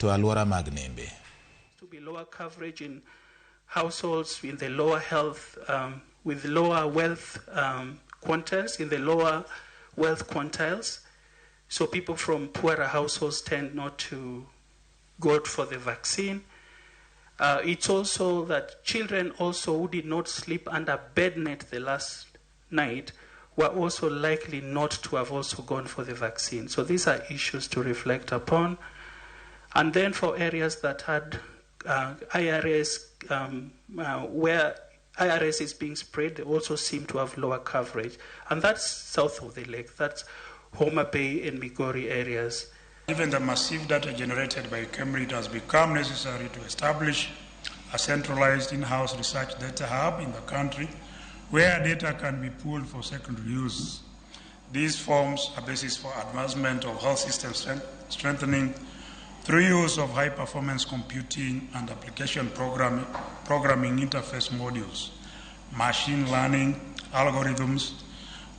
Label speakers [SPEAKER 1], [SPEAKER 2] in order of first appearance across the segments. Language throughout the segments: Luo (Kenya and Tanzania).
[SPEAKER 1] to alwora mag nembe.
[SPEAKER 2] To be lower coverage in households in the lower health, with lower wealth quantiles, in the lower wealth quantiles. So people from poorer households tend not to go for the vaccine. It's also that children also who did not sleep under bed net the last night were also likely not to have also gone for the vaccine. So these are issues to reflect upon. And then for areas that had IRS, where IRS is being spread, they also seem to have lower coverage. And that's south of the lake. That's Homa Bay and Migori areas.
[SPEAKER 3] Given the massive data generated by Cambridge, it has become necessary to establish a centralized in-house research data hub in the country where data can be pooled for secondary use. This forms a basis for advancement of health system strengthening through use of high-performance computing and application programming interface modules, machine learning, algorithms,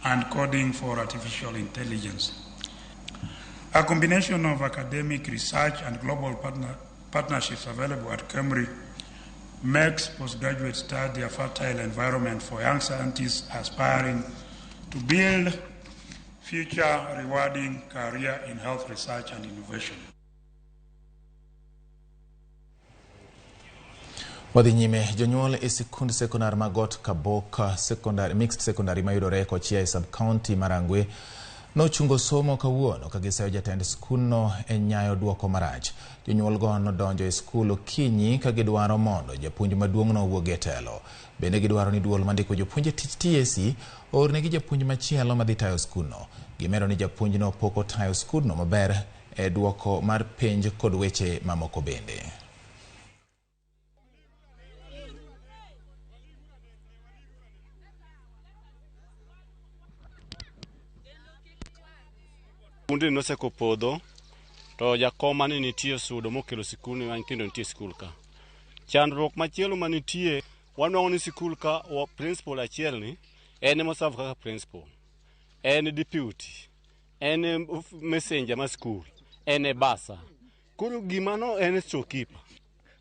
[SPEAKER 3] and coding for artificial intelligence. A combination of academic research and global partnerships available at Cambridge makes postgraduate study a fertile environment for young scientists aspiring to build future rewarding career in health research and innovation.
[SPEAKER 1] Wadhi nyime, jonyuol e sikund sekondar magot Kabok mixed secondary mayudore Kochia e sub-county Marangwe nochungo somo kawuono kagiseyo jatend skulno e nyayo duoko marach. Jonyuol go nodonjo e skul okinyi kagidwaro mondo japuonj maduong'no owuog e telo. Bende gidwaro ni duol mandiko jopuonje tich TSC oornegi japuonj machielo madhi tayo skulno. Gimero ni japuonjno pok otayo skulno maber e duoko mar penj kod weche mamoko bende.
[SPEAKER 4] Kundi noseko podho to jakoma ni nitie sudo mokelo sikul ni nyithindo nitie skul ka. Chandruok machielo manitie wanwang'o ni sikul ka principal achiel ni en moserve kaka principal, en deputy, en messenger ma skul, en basa. Koro gimano en storekeeper.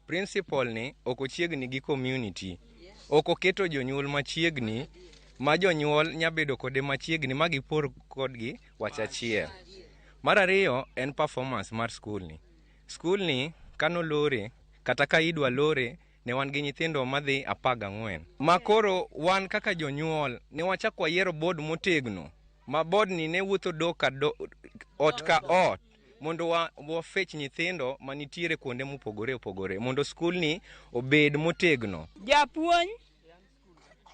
[SPEAKER 5] Principal ni okochiegni gi community. Okoketo jonyuol machiegni ma jonyuol nyabedo kode machiegni ma gipor kodgi wach achiel. Mar ariyo en performance mar skul ni. Skul ni kano lore kata ka idwa lore ne wan gi nyithindo madhi 14. Makoro wan kaka jonyuol ne wachak wayiero board motegno. Ma board ni ne wuotho ot ka ot mondo wafech nyithindo manitiere kuonde mopogore opogore mondo skul ni obed motegno.
[SPEAKER 6] Japuonj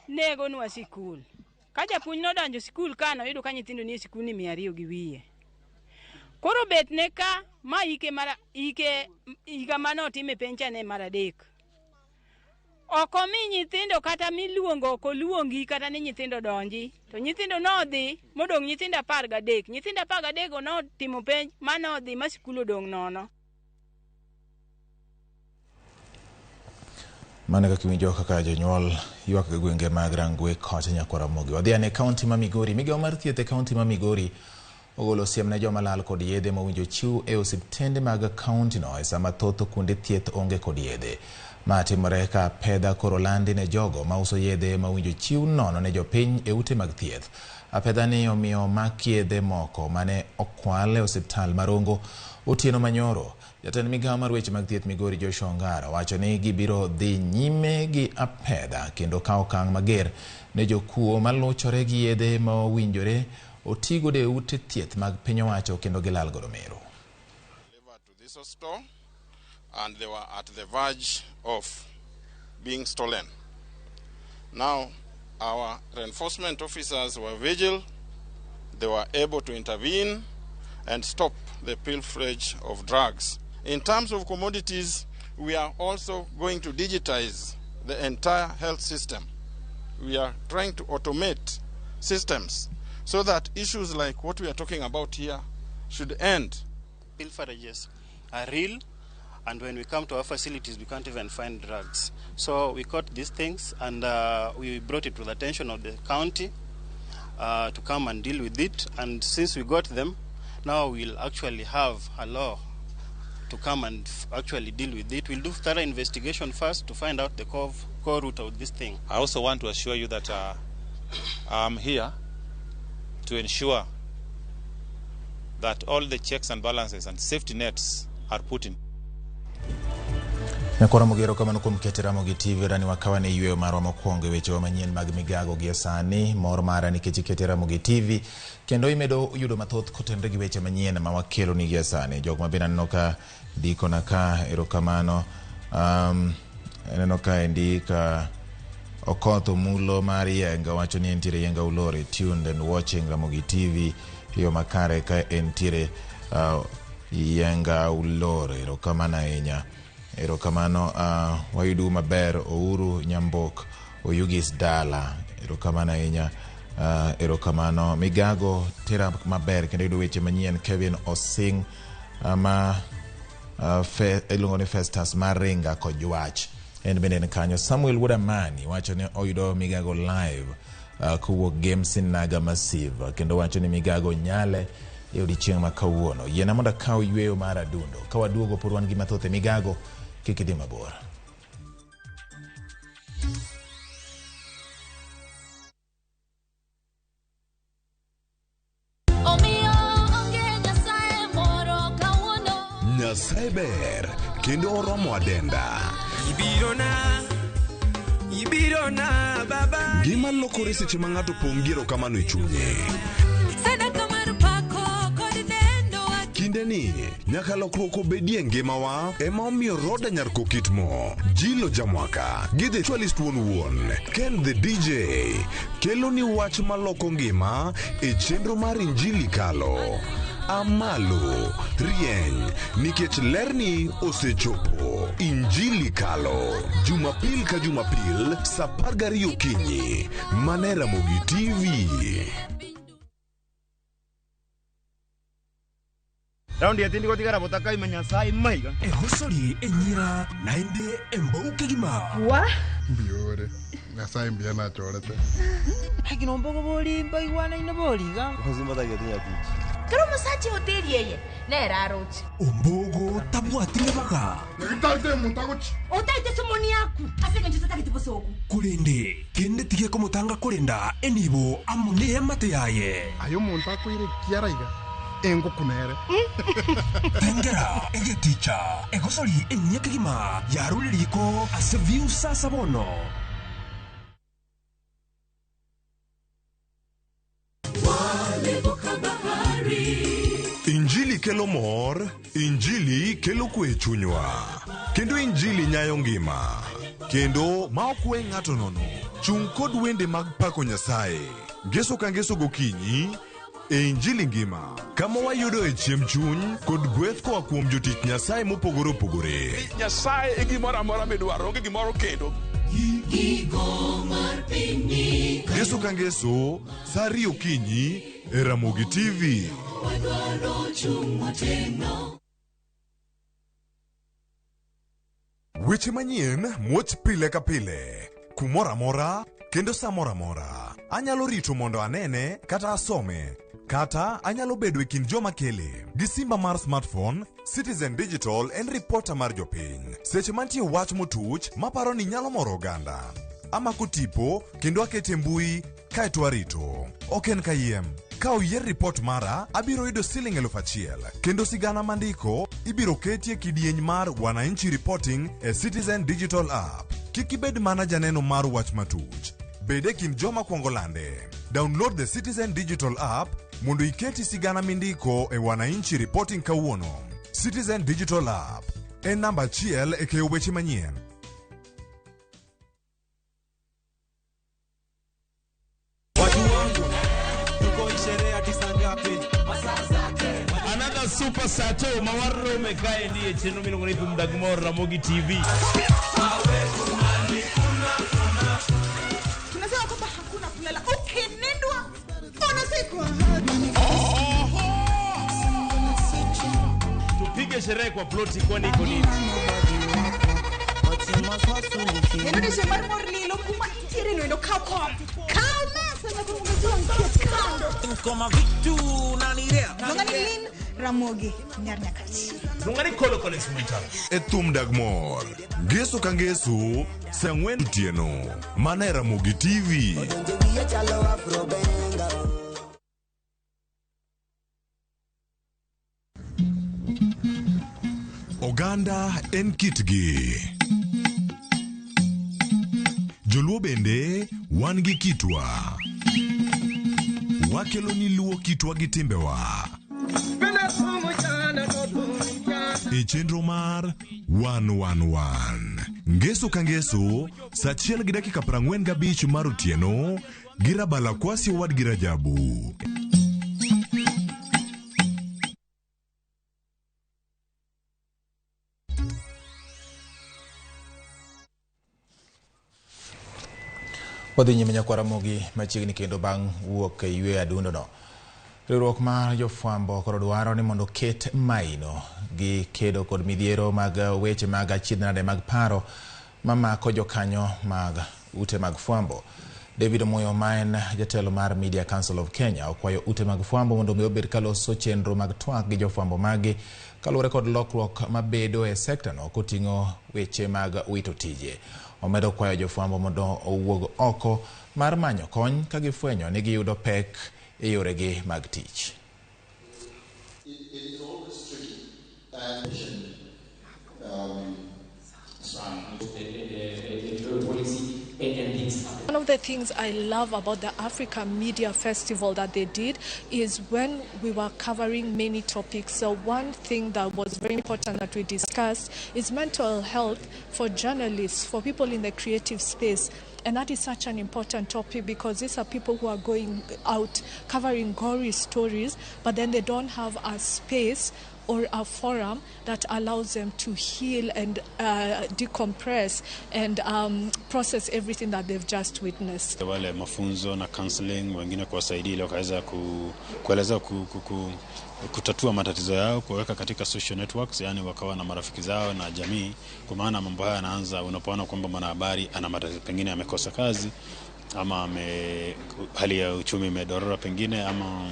[SPEAKER 6] nego nwa sikul. Ka japuonj nodonjo sikul kano yudo ka nyithindo ni sikul ni 200 gi wiye. Koro bet ne ka ma ike mano time pencha ne mar adek. Oko mi nyithindo kata miluongo ko luongi kata ni nyithindo donji to nyithindo nodhi modong nyithindo 13. Nyithindo 13 no timo penj manodhi ma sikul odong nono.
[SPEAKER 1] Mane kaka winjo kaka jonyuol ywak e gwenge mag Rangwe kocha nyaka Ramogi. Wadhi ane kaunti ma Migori. Migawo mar thieth e kaunti ma Migori ogolo siem ne joma lal kod yedhe mowinjo chiw e osiptende mag kaunti no e sama thoth kuonde thieth onge kod yedhe. Ma timore ka pedha koro landi ne jogo ma uso yedhe mowinjo chiw nono ne jopiny e ute mag thieth. Apedha ni omiyo mak yedhe moko mane okwal e osiptal marongo otieno manyoro. Jatend migawo mar weche mag thieth Migori Joshua Ngara wacho ni gibiro dhi nyime gi apedha kendo kawo okang' mager ne jokuo maluchore gi yedhe mowinjore otigo de ute thieth mag piny owacho kendo gilal godo mero.
[SPEAKER 7] Delivered to this store and they were at the verge of being stolen. Now our reinforcement officers were vigil. They were able to intervene and stop the pilferage of drugs. In terms of commodities, we are also going to digitize the entire health system. We are trying to automate systems so that issues like what we are talking about here should end.
[SPEAKER 8] Pilferages are real, and when we come to our facilities, we can't even find drugs. So we caught these things, and we brought it to the attention of the county to come and deal with it. And since we got them, now we'll actually have a law to come and actually deal with it. We'll do thorough investigation first to find out the core root of this thing.
[SPEAKER 9] I also want to assure you that I'm here to ensure that all the checks and balances and safety nets are put in.
[SPEAKER 1] Nakora mogero kamano kuom keto Ramogi TV rani wakawa ne yweyo marwa mokwongo weche wa manyien mag Migago gi sani mor mara nikech keto Ramogi TV kendo imedo yudo mathoth kotenre gi weche manyien ma wakelo ni gi sani jok mabina neno ka diko na ka erokamano neno ka indika Okotho mulo mari yenga wacho ni entiere yenga ulore tuned and watching Ramogi TV yo makare ka entiere yenga ulore erokamano ahinya. Erokamano wayudu maber Ouru Nyambok Oyugis Dala erokamano ahinya. Erokamano Migago tera maber kendo yudo weche manyien Kevin Osing iluongo ni Festus Maringa Kojwach en bende en kanyo. Samuel Woodamani wacho ni oyudo Migago live kuwuok Games in Naga Massive kendo wacho ni Migago nyale e odiochieng' ma kawuono. Yiena mondo akaw yweyo mar adundo ka waduogo pod wan gi mathoth e Migago kik idhi mabor.
[SPEAKER 10] Nyasaye ber kendo oromo adenda. Ibirona baba. Gima lokore seche ma ng'ato pongiro kamano e chunye. Kinde ni nyaka lokruok obedie ngimawa ema omiyo Roda Nyarko Kitmo Jilo Jamwaka gi the Chwalist wuon Ken the DJ kelo ni wach maloko ngima e chenro mar Injili kalo amalo rieny nikech lerni osechopo. Injili kalo Jumapil ka Jumapil saa 12 okinyi mane Ramogi TV.
[SPEAKER 11] Raundi ya tindi kwa tigara botaka imenyasai maiga.
[SPEAKER 10] Hosori enyira naende embouke gima.
[SPEAKER 12] Wa?
[SPEAKER 13] Biore. Nyasai mbia na chorete.
[SPEAKER 12] Haki nomboko boli mbai wana ina boli ga.
[SPEAKER 11] Hosima ta getinya tichi.
[SPEAKER 12] Karo masachi hoteli yeye. Na erarochi.
[SPEAKER 10] Ombogo tabu atinge baka.
[SPEAKER 13] Ngitate mutagochi.
[SPEAKER 12] Otaite somoni yaku. Asenge njisata kitibosoku.
[SPEAKER 10] Kurende kende tige komutanga kurenda enibo amune amate yaye.
[SPEAKER 13] Ayo montako ire kiaraiga. Engo kunere.
[SPEAKER 10] Tengera ege teacher egosori enyeke gima yaruliriko aseviu sasa bono. Injili kelo mor, Injili kelo kwe chunywa. Kendo Injili nyayo ngima. Kendo ma okwe ng'ato nono. Chung kod wende mag pako Nyasaye. Geso ka ngeso gokinyi e Injili ngima kama wayudo e chiem chuny kod gweth koa kuom jotich Nyasaye mopogore opogore.
[SPEAKER 14] Nyasaye e gimoro amora midwaro onge gimoro kendo.
[SPEAKER 10] Ngeso ka ngeso saa 2 okinyi e Ramogi TV. Weche manyien muoch pile ka pile kumora mora kendo samora mora. Anyalo rito mondo anene kata asome kata anyalo bedo e kind joma kele gi simba mar smartphone, Citizen Digital en reporter mar jopiny. Seche mantie wach motuch maparo ni nyalo moro oganda. Amako tipo kendo akete mbui kaeto arito. Oken kayiem. Ka oyier report mara, abiro yudo Sh1,000 kendo sigana mandiko ibiro ketie kidieny mar Wananchi Reporting e Citizen Digital App. Kik ibed mana janeno mar wach matuch. Bede kin joma kwongo lande. Download the Citizen Digital App mondo iketi sigana mindiko e Wananchi Reporting kawuono. Citizen Digital App en namba 1 e keyo weche manyien.
[SPEAKER 15] Another super sato mawarro mekae ndiye cheno miluongo ni Mdagmor Ramogi TV.
[SPEAKER 12] Tunasema kwamba hakuna kulala. Ukinendwa unasikwa.
[SPEAKER 15] Tupige sherehe kwa ploti kwani iko nini?
[SPEAKER 12] Ndio shemar morlilo kuma tire no kako. Calma sana kumujua kando.
[SPEAKER 15] Koma vitu na nirea.
[SPEAKER 12] Ngani lin Ramogi nyarnyakach.
[SPEAKER 15] Nungani kolo instrumental.
[SPEAKER 10] Thum Dagmor. Ngeso ka ngeso, sang'wen tieno. Mana e Ramogi TV. Oganda en kitgi. Joluo bende wan gi kitwa. Wakelo ni luo kitwa gi timbewa. E chenro mar 111. Ngeso ka ngeso, saa 1:45 mar otieno, gi Rabala Kwasi Owad gi Rajabu.
[SPEAKER 1] Wadhi nyime nyaka Ramogi machiegni kendo bang' wuok e ywe adundo no. Riwruok mar jofwambo koro dwaro ni mondo ket maino gi kedo kod midhiero mag weche mag achiedhnade mag paro mamako jokanyo mag ute mag fwambo. David Moyo, ma en jatelo mar Media Council of Kenya, okwayo ute mag fwambo mondo mi obed kaloso chenro mag twak gi jofwambo magi kaluwore kod lokruok mabedo e sekta no koting'o weche mag wito tije. Omedo kwayo jofwambo mondo owuog oko mar manyo kony ka gifwenyo ni giyudo pek e yoregi mag tich.
[SPEAKER 16] One of the things I love about the Africa Media Festival that they did is when we were covering many topics. So one thing that was very important that we discussed is mental health for journalists, for people in the creative space. And that is such an important topic because these are people who are going out covering gory stories, but then they don't have a space or a forum that allows them to heal and decompress and process everything that they've just witnessed.
[SPEAKER 17] Wale mafunzo na counseling wengine kuwasaidia ili wakaweza kueleza kutatua matatizo yao, kuweka katika social networks, yani wakawa na marafiki zao na jamii, kwa maana mambo haya yanaanza unapoona kwamba mwanahabari ana matatizo, pengine amekosa kazi ama hali ya uchumi imedorora pengine ama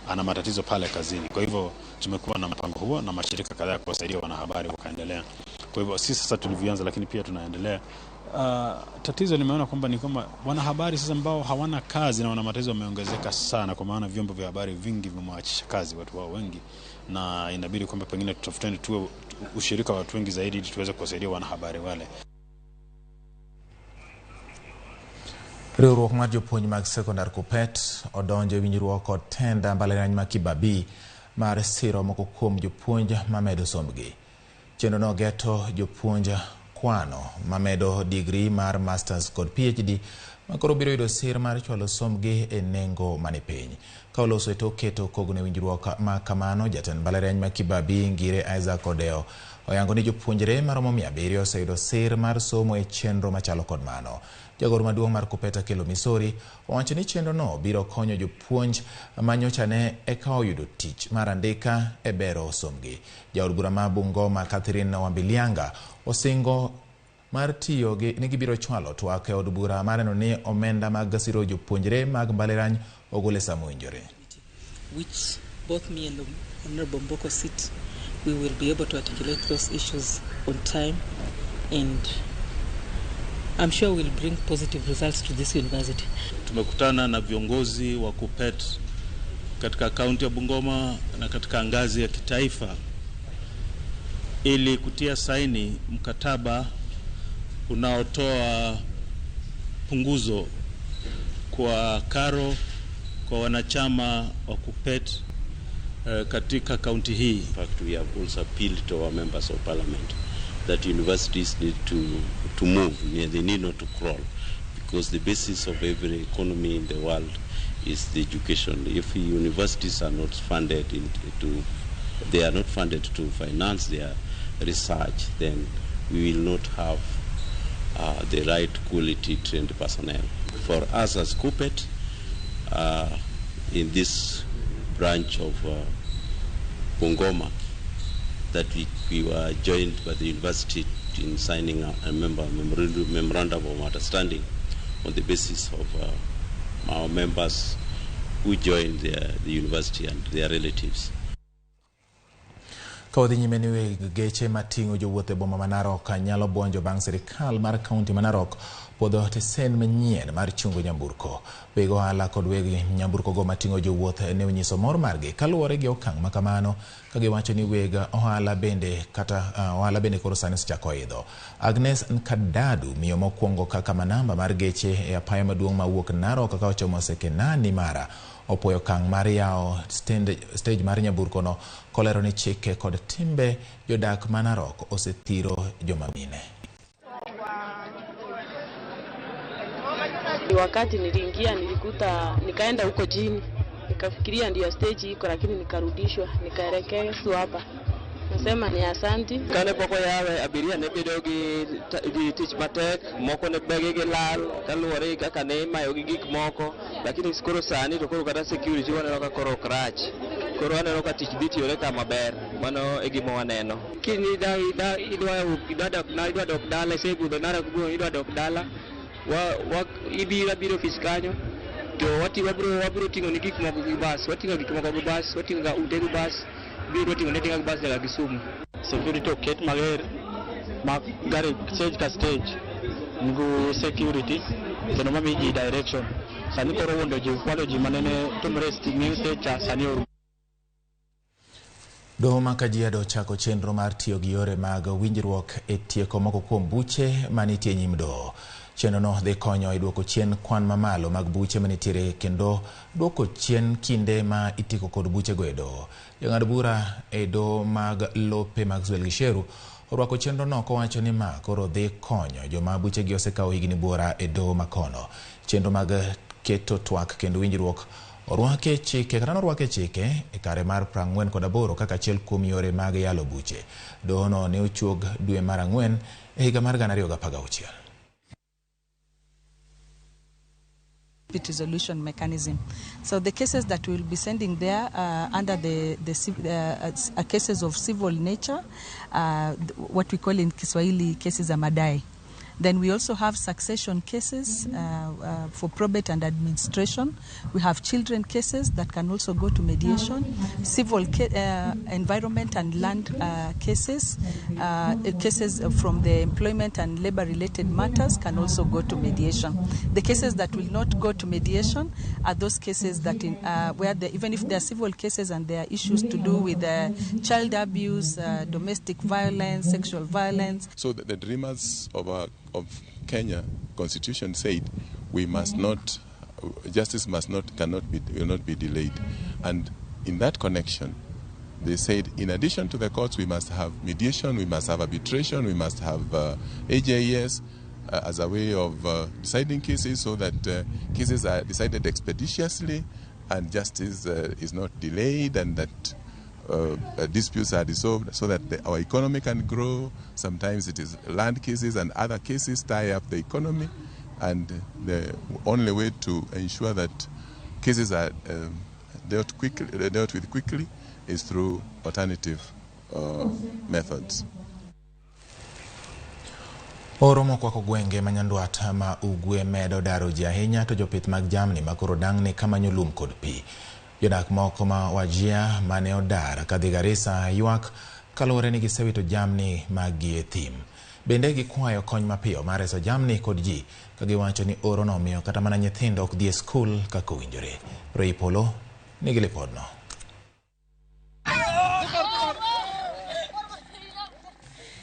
[SPEAKER 17] ana matatizo pale kazini. Kwa hivyo tumekuwa na mpango huo na mashirika kadhaa kuwasaidia wanahabari wakaendelea. Kwa hivyo sisi sasa tulivyoanza, lakini pia tunaendelea. Tatizo nimeona kwamba ni kwamba wanahabari sasa ambao hawana kazi na wana matatizo yameongezeka sana, kwa maana vyombo vya habari vingi vimewaachisha kazi watu wao wengi, na inabidi kwamba pengine tutafutane tuwe ushirika wa watu wengi zaidi ili tuweze kuwasaidia wanahabari wale.
[SPEAKER 1] Riwruok mar jopuonj mag sekondar Kupet odonjo e winjruok kod tenda mbalariany ma Kibabii mar siro moko kuom jopuonj mamedo sombgi. Chenro no geto jopuonj kwano mamedo digri mar masters kod PhD makoro biro yudo sir mar chwalo sombgi e nengo mani piny. Ka oloso e tok keto kogno e winjruok ma kamano, jatend mbalariany ma Kibabii Ngire Isaac Odeo oyango ni jopuonjre maromo 700 oseyudo sir mar somo e chenro machalo kod mano. Jagoro maduong' mar Kupet Kelo Misori owacho ni chenro no biro konyo jopuonj manyocha ne eka oyudo tich mar andika e bero somgi. Jaod bura ma Bungoma Catherine Wambilianga osingo mar tiyo ni gibiro chwalo twak e od bura mareno ni omenda mag siro jopuonjre mag mbalariany ogole sa mowinjore.
[SPEAKER 18] Which both me and the Honorable Mboko sit, we will be able to articulate those issues on time, and I'm sure we'll bring positive results to this university.
[SPEAKER 19] Tumekutana na viongozi wa Kupet katika kaunti ya Bungoma na katika ngazi ya kitaifa ili kutia saini mkataba unaotoa punguzo kwa karo kwa wanachama wa Kupet katika kaunti hii.
[SPEAKER 20] In fact, we have also appealed to our members of parliament that universities need to move. They need not to crawl, because the basis of every economy in the world is the education. If universities are not funded they are not funded to finance their research, then we will not have the right quality trained personnel. For us as Kupet, in this branch of Bungoma, that we were joined by the university in signing a memorandum of understanding on the basis of our members who joined the university and their relatives.
[SPEAKER 1] Kawadhi nyime ni weg geche mating'o jowuoth e boma ma Narok nyalo buonjo bang' sirikal mar kaunti ma Narok puodho tesen manyien mar chungo nyamburko. Weg ohala kod weg nyamburko go mating'o jowuoth ne onyiso mor margi kaluwore gi okang' ma kamano, ka giwacho ni weg ohala bende koro sani chako idho. Agnes Nkadadu, miyo mokwongo kaka manamba mar geche e apaya maduong' mawuok Narok ka ochomo Sekenani Mara, opoyo okang' mar yawo stage mar nyamburko no, kolero ni chike kod timbe jodak ma Narok osethiro joma mine.
[SPEAKER 21] Wakati niliingia nikaenda huko chini, nikafikiria ndio stage iko, lakini nikarudishwa, nikaelekezwa hapa. Nasema ni asanti.
[SPEAKER 22] Kane poko yawe abiria ne bedo gi tich matek, moko ne bege gi lal kaluwore kaka ne imayo gi gik moko, lakini skoro sani to koro kata security waneno ka koro krach. Koro waneno ka tich dhi tiyore ka maber, mano e gima waneno. Kini idwa dok dala, sebudho Narok idwa dok dala, ibiro ofis kanyo, to wabiro ting'o ni gik moko gi bus, wating'o gik moko gi bus, wating'o ga ute gi bus, biro ting'o ne gi bus daga Kisumu.
[SPEAKER 23] Security oket maler ma gari stage ka stage ngu security kendo mami ji direction. Sani koro wando ji manene tumre stage cha sani oru.
[SPEAKER 1] Doho ma Kajiado chako chenro mar tiyo gi yore mag winjruok e tieko moko kuom buche manitie nyim doho. Chenro no dhi konyo e duoko chien kwan mamalo mag buche manitiere kendo duoko chien kinde ma itiko kod buche go e doho. Jang'ad bura e doho mag lope mag Zwel Gisheru orwako chenro no kowacho ni ma koro dhi konyo joma buche gi osekawo higni buora e doho makono. Chenro mag keto twak kendo winjruok orwake chike e kare mar 48 kaka achiel kuom yore mag yalo buche. Doho no ne ochuog dwe mar 4 e higa mar 2016.
[SPEAKER 24] Resolution mechanism. So the cases that we will be sending there under the cases of civil nature, what we call in Kiswahili cases za madai. Then we also have succession cases for probate and administration. We have children cases that can also go to mediation. Civil environment and land cases, cases from the employment and labor-related matters can also go to mediation. The cases that will not go to mediation are those cases that where even if they are civil cases and there are issues to do with child abuse, domestic violence, sexual violence.
[SPEAKER 25] So the dreamers of Kenya Constitution said we must not, justice will not be delayed, and in that connection they said in addition to the courts we must have mediation, we must have arbitration, we must have AJS as a way of deciding cases so that cases are decided expeditiously and justice is not delayed, and that disputes are resolved so that our economy can grow. Sometimes it is land cases and other cases tie up the economy, and the only way to ensure that cases are dealt with quickly is through alternative methods.
[SPEAKER 1] Oro mokwako gwenge manyandwat ma ugwe medo daro ji ahinya to jopith mag jamni makoro dang' ni kamanyo lum kod pi. Jodak moko ma Wajia mane odar kadhi Garissa ywak kaluwore ni gisewito jamni magi e thim. Bende gikwayo kony mapiyo mar reso jamni kod ji ka giwacho ni oro no miyo kata mana nyithindo ok dhi e skul kaka owinjore. Rei Polo nigi lipodno.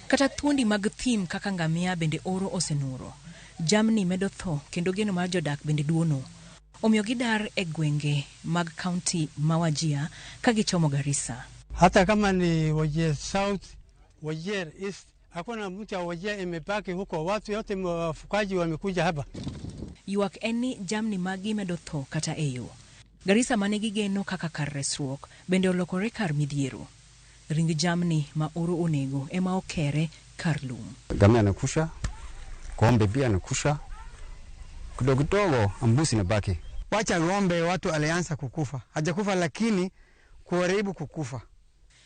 [SPEAKER 26] Kata thuondi mag thim kaka ngamia bende oro osenuro. Jamni medo tho kendo geno mar jodak bende duono. Omiyo gidar e gwenge mag kaunti ma Wajia ka gichomo Garissa.
[SPEAKER 27] Hata kama ni Wajir South, Wajir East, hakuna mtu wa Wajir imebaki huko, watu yote wafukaji wamekuja hapa.
[SPEAKER 26] Ywak eni jamni magi medo tho kata eyo. Garissa mane gigeno kaka kar resruok bende olokore kar midhiero. Ring jamni ma oro onego ema okere kar lum.
[SPEAKER 28] Ngamia anakusha, ng'ombe pia anakusha, kidogo kidogo mbuzi inabaki.
[SPEAKER 27] Wacha ng'ombe watu alianza kukufa. Hajakufa lakini kuharibu kukufa.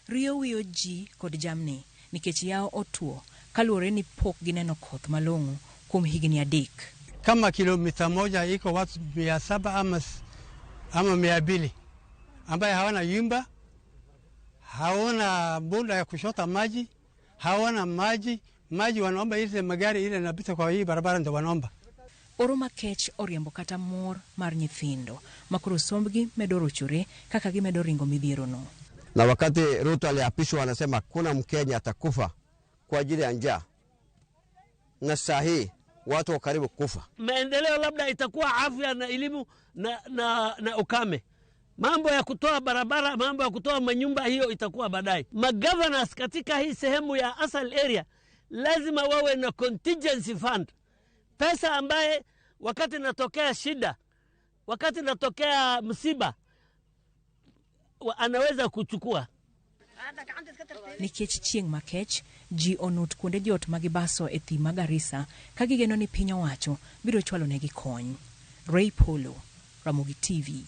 [SPEAKER 26] Rio wiyo ji kod jamni nikech yao otuo kaluwore ni pok gineno koth malong'o kuom higni 3.
[SPEAKER 27] Kama kilomita 1 iko watu 700 ama 200 ambaye hawana nyumba, hawana bunda ya kushota maji, hawana maji wanaomba ile magari ile inapita kwa hii barabara ndio wanaomba.
[SPEAKER 26] Oro makech oriembo kata mor mar nyithindo makoro sombgi medo rochore kaka gimedo ringo midhiero no.
[SPEAKER 2] Na wakati Ruto aliapishwa anasema kuna Mkenya atakufa kwa ajili ya njaa, na sahi watu wa karibu kufa.
[SPEAKER 3] Maendeleo labda itakuwa afya na elimu na ukame. Mambo ya kutoa barabara, mambo ya kutoa manyumba, hiyo itakuwa baadaye. Magovernors katika hii sehemu ya asal area lazima wawe na contingency fund, pesa ambaye wakati natokea shida, wakati natokea msiba, anaweza kuchukua.
[SPEAKER 26] Nikech chieng' makech, ji onut kuonde jot magibaso e thim ma Garissa ka gigeno ni piny owacho biro chwalo negi kony. Ray Polo, Ramogi TV.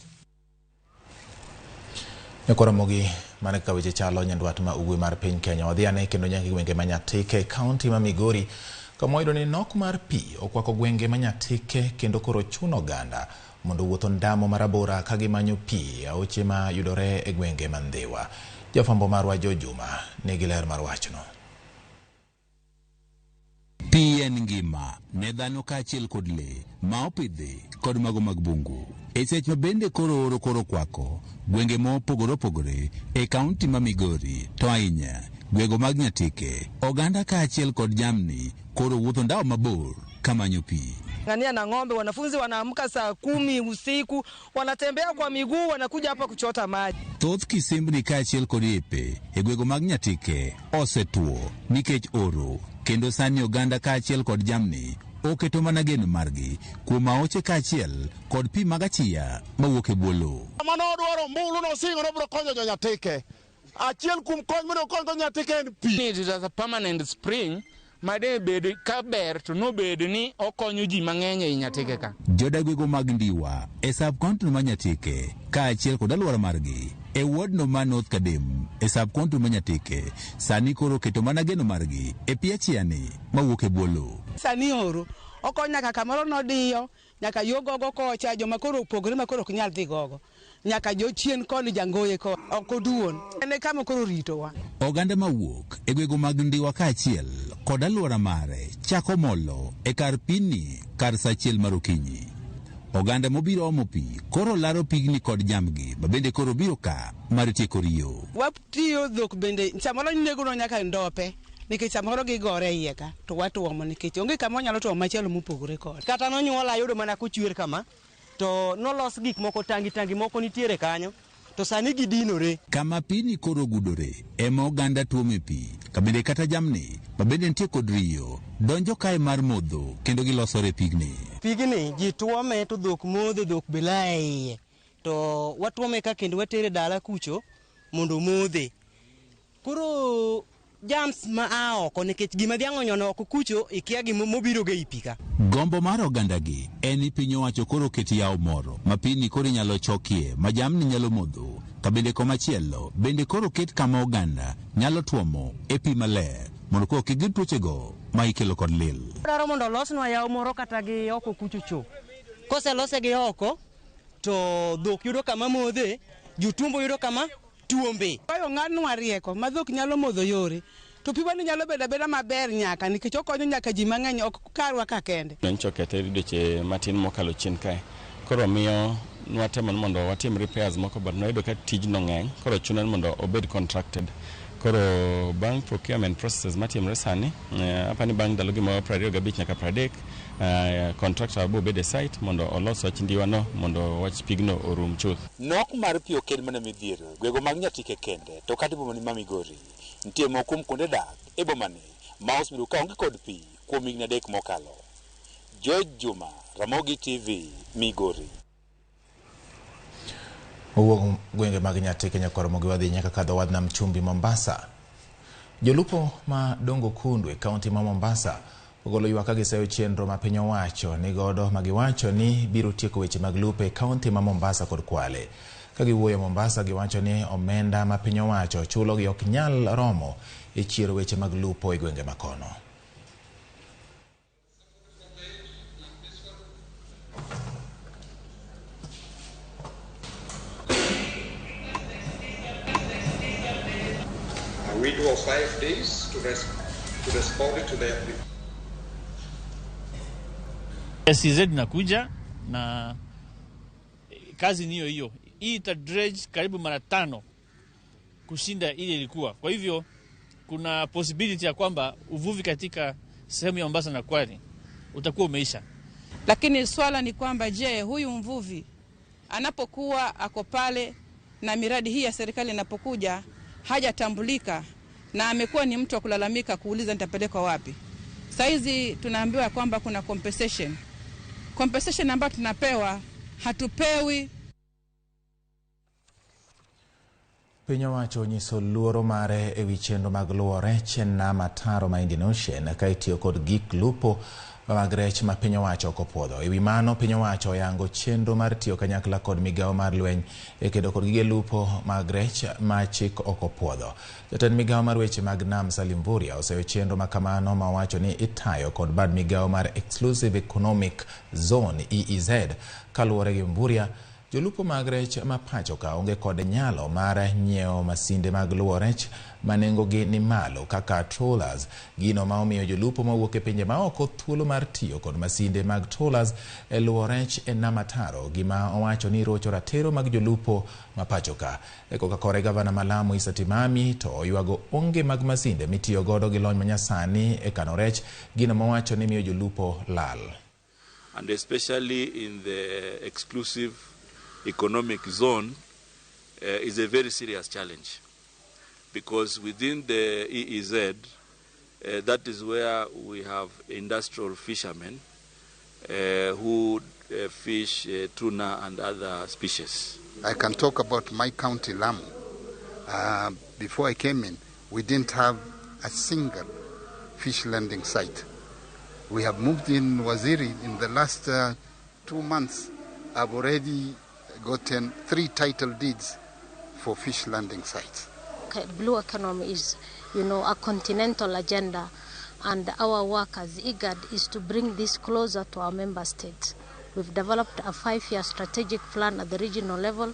[SPEAKER 1] Nyako Ramogi mane ka weche chalo nyandwat ma ugwe mar piny Kenya odhiane kendo nyaka gwenge manyatike kaunti ma Migori kama oyudo ni nok mar pi okwako gwenge manyatike kendo koro chuno oganda mondo wuotho ndamo marabora ka gimanyo pi aoche ma yudore e gwenge mandhiwa. Jafambo marwa Jojuma nigi ler mar wachno.
[SPEAKER 4] Pi en ngima ne dhano kaachiel kod le ma opidhi kod mago mag bungu. E seche ma bende koro oro kwako gwenge mopogore opogore e kaunti ma Migori to ahinya gwego mag Nyatike, oganda kaachiel kod jamni koro wuotho ndao mabor kamanyo pi.
[SPEAKER 5] Ngania na ng'ombe, wanafunzi wanaamka saa 10 usiku, wanatembea kwa miguu, wanakuja hapa kuchota maji.
[SPEAKER 4] Thoth kisimbni kaachiel kod yepe e gwego mag Nyatike osetuo nikech oro, kendo sani oganda kaachiel kod jamni oketo mana geno margi kuom aoche kaachiel kod pi mag achia mawuok e bwo lowo.
[SPEAKER 6] Mano dwaro mbulu no singo no biro konyo jo Nyatike. Achiel kuom kony biro konyo Nyatike en pi.
[SPEAKER 7] It is a permanent spring. Made bed ka ber to no bed ni okonyo ji mang'eny e Nyatike ka.
[SPEAKER 4] Jodagwego mag Ndiwa e sub-county ma Nyatike kaachiel kod alwora margi e wardno ma North Kadem e sub-county ma Nyatike sani koro keto mana geno margi e pi achiani mawuok e bwo lowo.
[SPEAKER 5] Sani oro okonyo nyaka kamoro nodiyo, nyaka yo gogo kocha joma koro opogore ma koro ok nyal dhi gogo, nyaka jo chien koni jangoye ko ok oduon ene kama koro ritowa.
[SPEAKER 4] Oganda mawuok e gwego mag Ndiwa kaachiel kod alwora mare chako molo e kar pini kar sa achiel mar okinyi. Oganda mobiro omo pi koro laro pigni kod jamgi bende koro biro ka mar tieko riyo.
[SPEAKER 5] Watiyo dhok bende samoro nego nyaka ndope nikech samoro gigore iye ka to watuomo nikech onge kama onyalo tuomo machielo mopogore kod.
[SPEAKER 8] Kata nonyuola yudo mana kuchwer kama to nolos gik moko tangi moko nitiere kanyo to sani gidinore.
[SPEAKER 4] Kama pini koro gudore ema oganda tuome pi kabende kata jamni bende nitie kod riyo donjo kae mar modho kendo gilosore pigni.
[SPEAKER 8] Pigni ji tuome to dhok modho, dhok belai to watuome ka kendo watere dala kucho mondo modhe. Koro jams ma aoko nikech gima dhiang' onyono oko kucho ikia gima mobiro ga ipika.
[SPEAKER 4] Gombo mar ogandagi en ni piny owacho koro keti yawo moro ma pini koro nyalo chokie ma jamni nyalo modho kabende komachielo bende koro ket kama oganda nyalo tuomo e pi maler mondo koro kik tuochego ma ikelo kod lil.
[SPEAKER 8] Dwaro mondo losnwa yawo moro kata gi oko kucho cho. Koselose gi oko to dhok yudo kama modhe, jotumbo yudo kama tuombe.
[SPEAKER 5] Kayo ng'adnwa rieko ma dhok nyalo modho yore to pi wani nyalo beda maber nyaka nikech okonyo nyaka ji mang'eny ok karwa ka kende.
[SPEAKER 9] Nchokete dweche matin mokalo chien kae. Koro miyo nwatemo mondo watim repairs moko but noyudo ka tijno ng'eny koro chuno mondo obed contracted. Koro bang' procurement processes matimre sani apani bang' ndalo gima 25 nyaka 30 contractor bo bede site mondo olos wach ndiwano mondo wach pigno orum chuth.
[SPEAKER 29] Nok mar pi oken mana midhiero gwego mag Nyatike kende to kata bomani ma Migori nitie moko kuonde dak e bomani ma osebiro ka onge kod pi kuom higni 3 mokalo. Jojuma, Ramogi TV, Migori.
[SPEAKER 1] Owuok gwenge mag Nyatike nyaka Ramogi wadhi nyaka kadho wadh nam chumbi Mombasa. Jolupo ma Dongo Kundu e kaunti ma Mombasa ogolo ywak ka giseyo chenro ma piny owacho ni godo ma giwacho ni biro tieko weche mag lupe e kaunti ma Mombasa kod Kwale. Ka giwuoyo Mombasa giwacho ni omenda ma piny owacho chulo gi ok nyal romo e chiero weche mag lupo e gwenge makono.
[SPEAKER 10] for 5 days to respond to their application.
[SPEAKER 11] SZ nakuja na kazi niyo hiyo. Hii itadredge karibu mara 5 kushinda ile ilikuwa. Kwa hivyo kuna possibility ya kwamba uvuvi katika sehemu ya Mombasa na Kwale utakuwa umeisha.
[SPEAKER 5] Lakini swala ni kwamba je, huyu mvuvi anapokuwa ako pale na miradi hii ya serikali inapokuja hajatambulika na amekuwa ni mtu wa kulalamika kuuliza nitapelekwa wapi. Saizi tunaambiwa kwamba kuna compensation. Compensation ambayo tunapewa hatupewi.
[SPEAKER 1] Piny owacho onyiso luoro mare ewi chenro mag luwo rech e nam ataro ma Indian Ocean ka itiyo kod gik lupo mag rech ma piny owacho ok opuodho. Ewi mano, piny owacho oyango chenro mar tiyo kanyakla kod migawo mar lweny e kedo kod gige lupo mag rech ma chik ok opuodho. Jatend migawo mar weche mag nam Salim Mvurya oseyo chenro ma kamano ma owacho ni itayo kod bad migawo mar Exclusive Economic Zone EEZ. Kaluwore gi Mvurya, jolupo mag rech ma pacho ka onge kod nyalo mar nyiewo masinde mag luwo rech ma nengogi ni malo kaka trawlers, gino ma omiyo jolupo mawuok e pinje maoko thuolo mar tiyo kod masinde mag trawlers e luwo rech e nam ataro, gima owacho ni rocho ratiro mag jolupo ma pacho ka. E koka kore gavana ma Lamu Issa Timami to oywago onge mag masinde mitiyo godo gi lony manyasani e kano rech, gino ma owacho ni miyo jolupo lal.
[SPEAKER 12] And especially in the exclusive economic zone is a very serious challenge, because within the EEZ, that is where we have industrial fishermen who fish tuna and other species.
[SPEAKER 13] I can talk about my county, Lamu. Before I came in, we didn't have a single fish landing site. We have moved in Waziri in the last 2 months. I've already gotten 3 title deeds for fish landing sites.
[SPEAKER 14] Blue economy is, a continental agenda, and our work as IGAD is to bring this closer to our member states. We've developed a 5-year strategic plan at the regional level,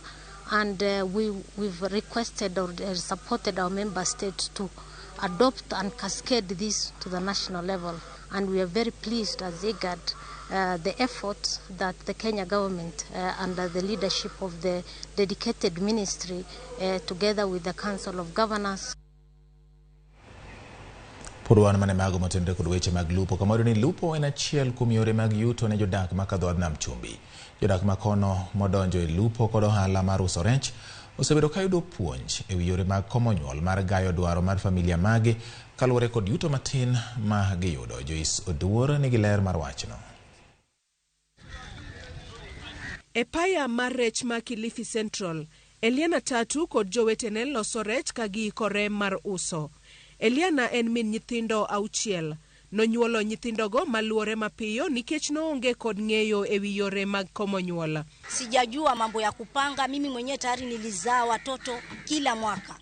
[SPEAKER 14] and we've requested or supported our member states to adopt and cascade this to the national level. And we are very pleased as IGAD the efforts that the Kenya government under the leadership of the dedicated ministry together with the Council of Governors.
[SPEAKER 1] Purwan mane mago motendre kod weche mag lupo kamoro ni lupo en achiel kuom yore mag yuto ne jodak makadho nam chumbi. Jodak makono modonjo e lupo kod ohala mar uso rech osebedo ka yudo puonj ewi yore mag komo nyuol mar gayo dwaro mar familia magi kaluwore kod yuto matin ma giyudo. Joyce Oduor nigi ler mar wachno.
[SPEAKER 15] E paya mar rech ma Kilifi Central, Eliana Tatu kod jowetene loso rech ka giikore mar uso. Eliana en min nyithindo 6. Nonyuolo nyithindogo maluore mapiyo nikech noonge kod ng'eyo ewi yore mag komo nyuola.
[SPEAKER 16] Sijajua mambo ya kupanga. Mimi mwenyewe tayari nilizaa watoto kila mwaka.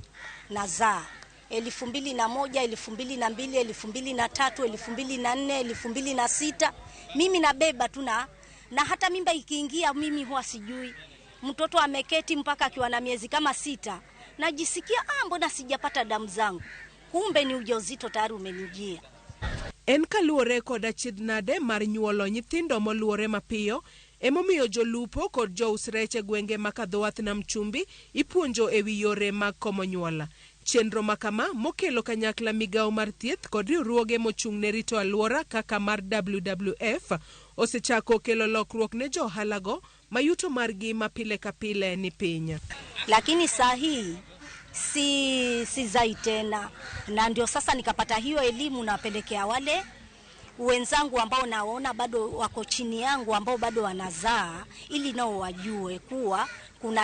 [SPEAKER 16] Nazaa 2001, 2002, 2003, 2004, 2006. Mimi nabeba tu na hata mimba ikiingia mimi huwa sijui. Mtoto ameketi mpaka akiwa na miezi kama 6. Najisikia mbona sijapata damu zangu. Kumbe ni ujauzito tayari umenijia.
[SPEAKER 15] En kaluore kod achidnade mar nyuolo nyithindo moluore mapiyo, emomiyo jolupo kod jous rech e gwenge makadho wath nam chumbi ipuonjo ewi yore mag komo nyuola. Chenro makama mokelo kanyakla migawo mar thieth kod riwruoge mochung' ne rito alwora kaka mar WWF osechako kelo lokruok ne johalago mayuto margi mapile kapile ni piny.
[SPEAKER 16] Lakini saa hii si zai tena, na ndio sasa nikapata hiyo elimu napelekea wale wenzangu ambao naona bado wako chini yangu ambao bado wanazaa, ili nao wajue kuwa kuna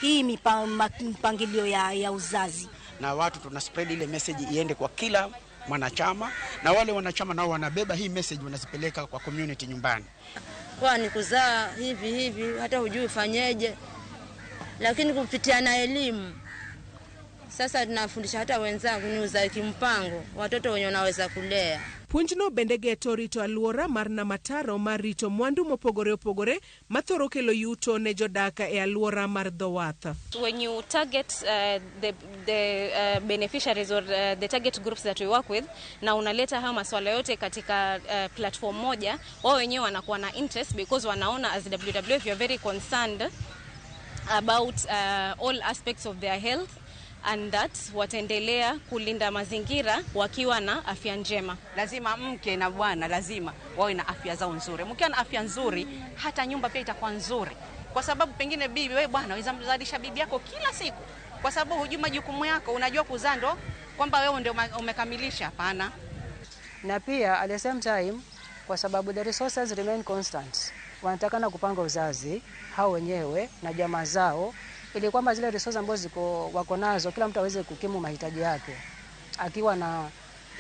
[SPEAKER 16] hii mipangilio ya uzazi.
[SPEAKER 17] Na watu tuna spread ile message iende kwa kila mwanachama, na wale wanachama nao wanabeba hii message wanazipeleka kwa community nyumbani.
[SPEAKER 18] Kwa ni kuzaa hivi hata hujui fanyeje, lakini kupitia na elimu sasa tunafundisha hata wenzangu ni uzazi kimpango, watoto wenye wanaweza kulea.
[SPEAKER 15] Puonjno bende geto rito aluora mar namataro mar rito mwandu mopogore opogore mathoro kelo yuto ne jodaka e aluora mar Dhowath.
[SPEAKER 19] When you target the beneficiaries or the target groups that we work with, na unaleta haya masuala yote katika platform moja, wao wenyewe wanakuwa na interest because wanaona as WWF you are very concerned about all aspects of their health, and that wataendelea kulinda mazingira wakiwa na afya njema.
[SPEAKER 20] Lazima mke na bwana lazima wawe na afya zao nzuri. Mkiwa na afya nzuri, hata nyumba pia itakuwa nzuri. Kwa sababu pengine bibi, wewe bwana, unaweza mzalisha bibi yako kila siku. Kwa sababu hujui majukumu yako, unajua kuzaa ndo kwamba wewe ndio umekamilisha, hapana.
[SPEAKER 21] Na pia at the same time, kwa sababu the resources remain constant, wanatakana kupanga uzazi hao wenyewe na jamaa zao, ili kwamba zile resources ambazo wako nazo kila mtu aweze kukimu mahitaji yake, akiwa na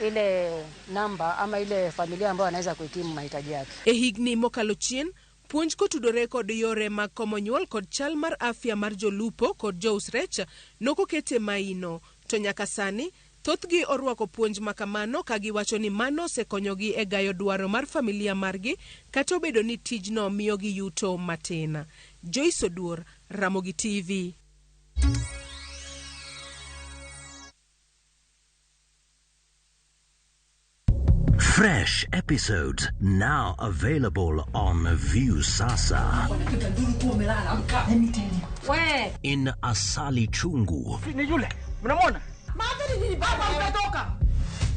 [SPEAKER 21] ile namba ama ile familia ambayo anaweza kukimu mahitaji yake.
[SPEAKER 15] Higni mokalo chien, puonj kotudore kod yore mag komo nyuol kod chal mar afya mar jolupo kod jousrech nokokete maino, to nyaka sani thothgi orwako puonj makamano ka giwacho ni mano sekonyogi e gayo dwaro mar familia margi kata obedo ni tijno miyogi yuto matin. Joyce Oduor, Ramogi TV.
[SPEAKER 22] Fresh episodes now available on View Sasa. In Asali Chungu.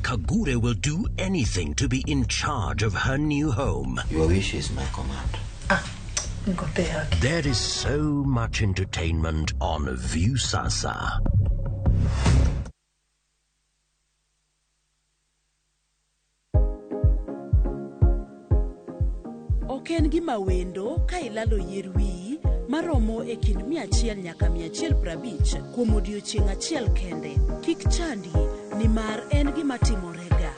[SPEAKER 22] Kagure will do anything to be in charge of her new home.
[SPEAKER 23] Your wish is my command.
[SPEAKER 22] There is so much entertainment on View Sasa.
[SPEAKER 24] Oken gima wendo ka ilalo yier wiyi maromo e kind 100 nyaka 150 kuom odiochieng' achiel kende. Kik chandi nimar en gima timorega.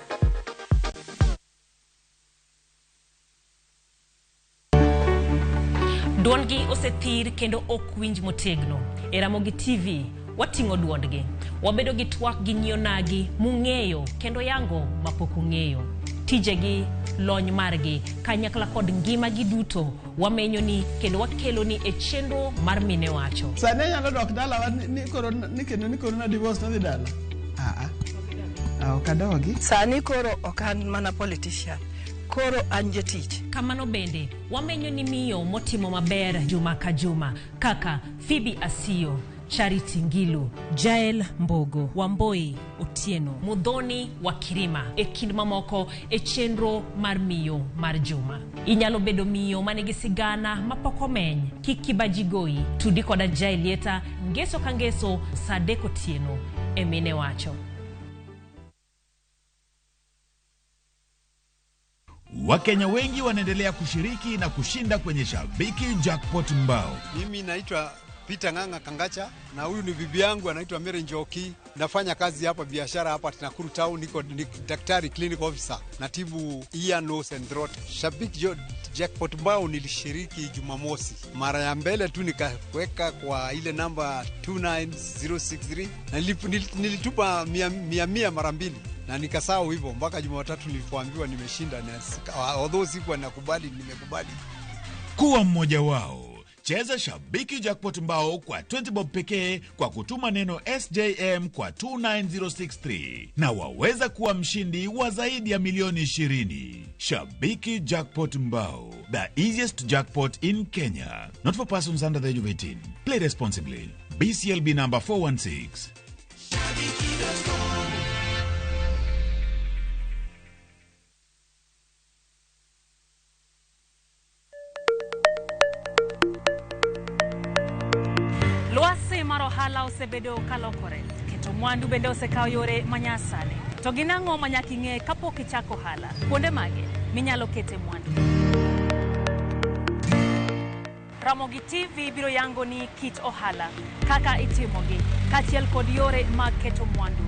[SPEAKER 25] Duondgi osethir kendo ok winj motegno. E Ramogi TV wating'o duondgi. Wabedo gi twak gi nyionagi mung'eyo kendo yango mapok ung'eyo. Tijegi, lony margi, kanyakla kod ngima gi duto wamenyo ni kendo wakelo ni e chenro mar mine wacho.
[SPEAKER 27] Sane nyalo dok dala ni koro na divorce na dala. Okadogi.
[SPEAKER 20] Sani koro okan mana politician. Koro anje tich.
[SPEAKER 25] Kamano bende, wamenyo ni miyo motimo maber juma ka juma, kaka Phoebe Asio, Charity Ngilu, Jael Mbogo, Wamboi Otieno, Mudhoni Wakirima, e kind mamoko e chenro mar miyo mar juma. Inyalo bedo miyo manigi sigana mapok omeny, kik kibaji goyi, tudi koda Jaelieta, ngeso ka ngeso, Sadek Otieno, e mine wacho.
[SPEAKER 28] Wakenya wengi wanaendelea kushiriki na kushinda kwenye Shabiki Jackpot Mbao.
[SPEAKER 30] Mimi naitwa Peter Nganga Kangacha na huyu ni bibi yangu anaitwa Mary Njoki. Nafanya kazi hapa biashara hapa Nakuru Town, ni daktari clinic officer. Natibu ear, nose and throat. Shabiki Jackpot Mbao nilishiriki Jumamosi. Mara ya mbele tu nikaweka kwa ile namba 29063 na nilitupa 100 mara mbili. Na nikasahau hivyo mpaka Jumatatu nilipoambiwa nimeshinda, although sikuwa nakubali, nimekubali.
[SPEAKER 28] Kuwa mmoja wao. Cheza Shabiki Jackpot Mbao kwa 20 bob pekee kwa kutuma neno SJM kwa 29063 na waweza kuwa mshindi wa zaidi ya milioni 20. Shabiki Jackpot Mbao, the easiest jackpot in Kenya. Not for persons under the age of 18. Play responsibly. BCLB number 416.
[SPEAKER 25] Ohala osebedo kalokore, keto mwandu bende osekao yore manyasani. To ginang'o manyaka ing'e kapok ichako ohala? Kuonde mage minyalo kete mwandu? Ramogi TV biro yango ni kit ohala, kaka itimogi, kachiel kod yore mag keto mwandu.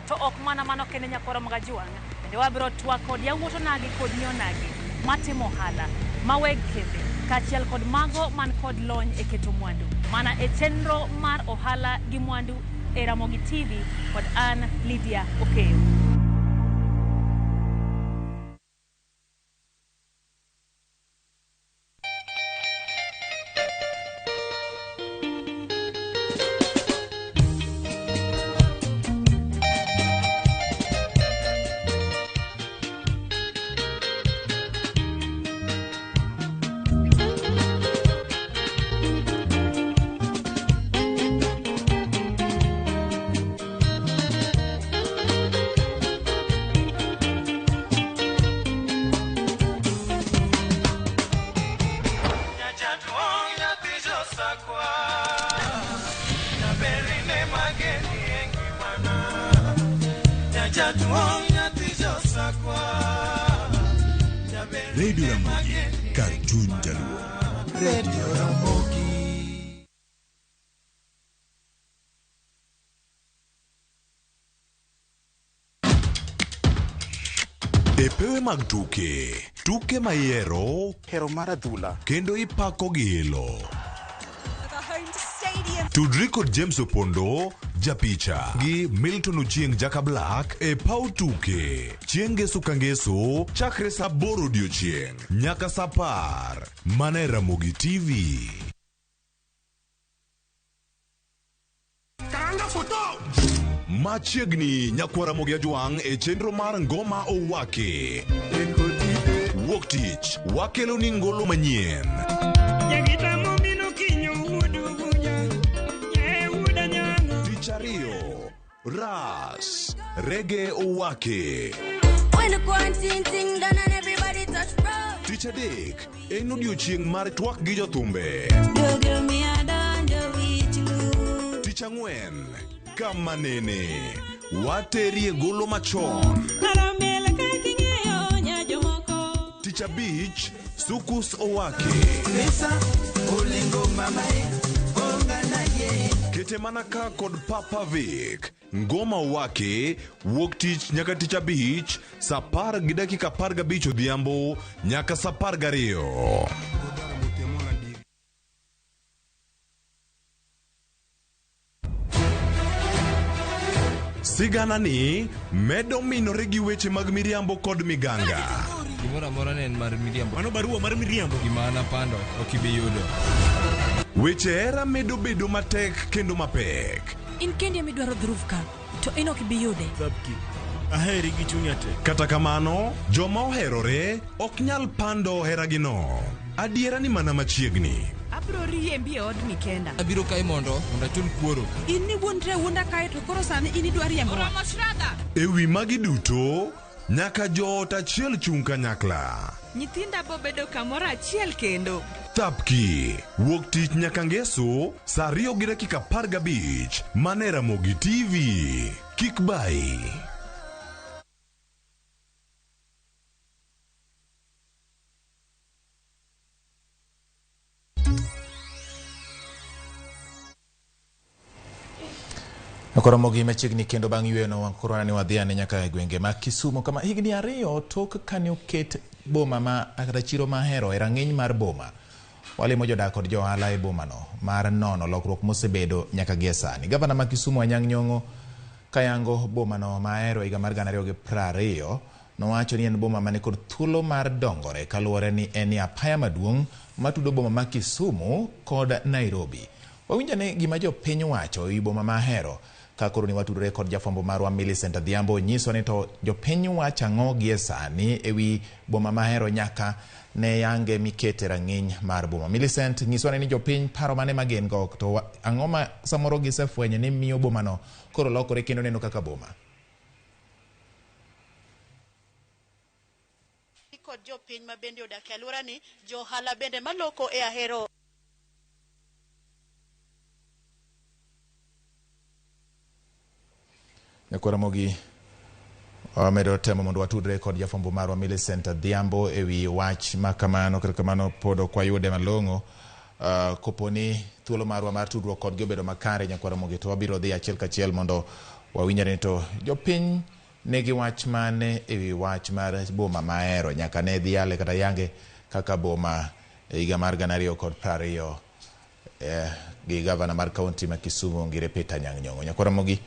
[SPEAKER 25] To ok mana mano kende nyakoro mga juang', bende wabiro twak kod yawuoto nagi kod nyionagi matimo ohala, maweg kembe, kachiel kod mago man kod lony e keto mwandu. Mana e chenro mar ohala gi mwandu e Ramogi TV kod an Lydia Okeyo.
[SPEAKER 28] Radio Ramogi, Cartoon Jaluo.
[SPEAKER 2] Radio Ramogi.
[SPEAKER 28] Epewe mag tuke mayero,
[SPEAKER 17] hero mar adhula,
[SPEAKER 28] kendo ipako gilo. Tudri kod James Opondo, japicha, gi Milton Ochieng Jaka Black, e pau tuke. Chieng' Ngeso ka Ngeso, chakre sa 8 odiochieng', nyaka sa 10, mana e Ramogi TV. Machiegni nyakwara Ramogi Ajwang' e chenro mar ngoma owake. Wuok tich, wakelo ni ngolo manyien. Tich ariyo, ras, reggae owake. Tich adek, en odiochieng' mar twak gi jothumbe. Tich ang'wen, kama nene, waterie golo machon. Tich abich, sukus owake. Kete manaka kod Papa Vic, ngoma owake, wuok tich nyaka tich abich, sa 10 gi dakika 15 odhiambo, nyaka sa 12. Sigana ni medo minore gi weche mag miriambo kod miganga.
[SPEAKER 3] Gimora mora ne en mar miriambo. Mano barua mar miriambo. Gimana pando okibiyudo.
[SPEAKER 28] Weche era medo bedo matek kendo mapek.
[SPEAKER 4] In kendi midwaro dhurufka to in okibiyude.
[SPEAKER 3] Zabki. Aheri gi chunya te.
[SPEAKER 28] Kata kamano, joma oherore ok nyal pando heragino. Adiera ni mana machiegni.
[SPEAKER 4] Abro riembi e od mikenda.
[SPEAKER 3] Abiro kai mondo achul kuoro.
[SPEAKER 4] In ni wuonre wuonda kai to koro sani in idwar riembo.
[SPEAKER 28] Ewi magi duto, nyaka joot achiel chung' kanyakla.
[SPEAKER 4] Nyithinda bo bedo kamoro achiel kendo.
[SPEAKER 28] Tapki, wuok tich nyaka Ngeso, sa 2 gi dakika 15, mana e Ramogi TV. Kik bai.
[SPEAKER 1] Ramogi machiegni kendo bang' yueno korona ni wadhiane nyaka e gwenge ma Kisumu kama higni 2 tok kane oket boma ma kata chiro mahero e rang'iny mar boma. Walimo jodak kod johala e boma no mar nono lokruok mosebedo nyaka gie sani. Gavana ma Kisumu Anyang' Nyong'o kayango boma no mahero higa mar 2020 nowacho ni en boma mane kod thuolo mar dongore kaluwore ni en apaya maduong' matudo boma ma Kisumu kod Nairobi. Wawinjane gima jo piny wacho i boma mahero kakoro ni watudore kod jafwambo marwa Millicent Adhiambo nyiso ni to jopiny wacho ang'o gie sani ewi boma mahero nyaka ne yange mikete rang'iny mar boma. Millicent nyiso ni jopiny paro mane magen go to ang'o ma samoro gisefwenyo ni miyo boma no koro lokore kendo neno kaka boma.
[SPEAKER 6] Kod jopiny ma bende odak e alwora ni johala bende maloko e ahero.
[SPEAKER 1] Ramogi medo temo mondo watudre kod jafwambo marwa Millicent Adhiambo ewi wach makamano kata kamano podo kwa yude malong'o koponi thuolo marwa mar tudruok kod gobedo makare Ramogi to wabiro dhi achiel kachiel mondo wawinjane to jopiny negi wach mane ewi wach mar boma mahero nyaka ne dhiale kata yange kaka boma e higa mar 2020 gi gavana mar kaunti ma Kisumu Ngire Peter Anyang' Nyong'o. Ramogi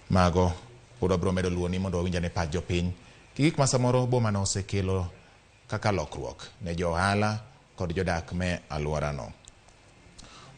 [SPEAKER 1] mago podo bro medo luoni mondo wawinjane pach jopiny gik ma samoro boma no osekelo kaka lokruok ne johala kod jodak me alwora no.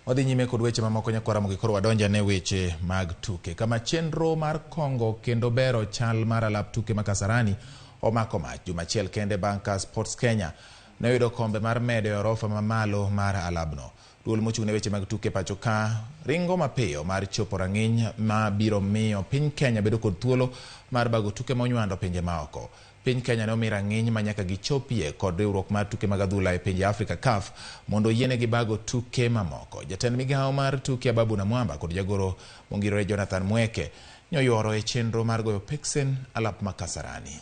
[SPEAKER 1] Wadhi nyime kod weche mamoko Ramogi koro wadonjane weche mag tuke kama chenro mar Kongo kendo bero chal mar alap tuke ma Kasarani omako mach juma achiel kende bang' ka Sports Kenya ne oyudo kombe mar medo e orofa mamalo mar alabno. Duol mochung' ne weche mag tuke pacho ka ringo mapiyo mar chopo rang'iny ma biro miyo piny Kenya bedo kod thuolo mar bago tuke monywando pinje maoko. Piny Kenya ne omi rang'iny ma nyaka gichopie kod riwruok mar tuke mag adhula e pinje Afrika CAF mondo yienegi bago tuke mamoko. Jatend migawo mar tuke Ababu Namwamba kod jagoro mongirore Jonathan Mweke nyoyoro e chenro mar goyo peksen alap ma Kasarani.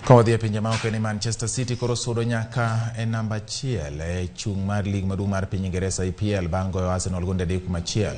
[SPEAKER 1] Kodhi e pinje maoko ni Manchester City koro sudo nyaka e namba 1 e chung mar lig maduong' mar piny Ingresa EPL bang' goyo Arsenal gonde 3-1.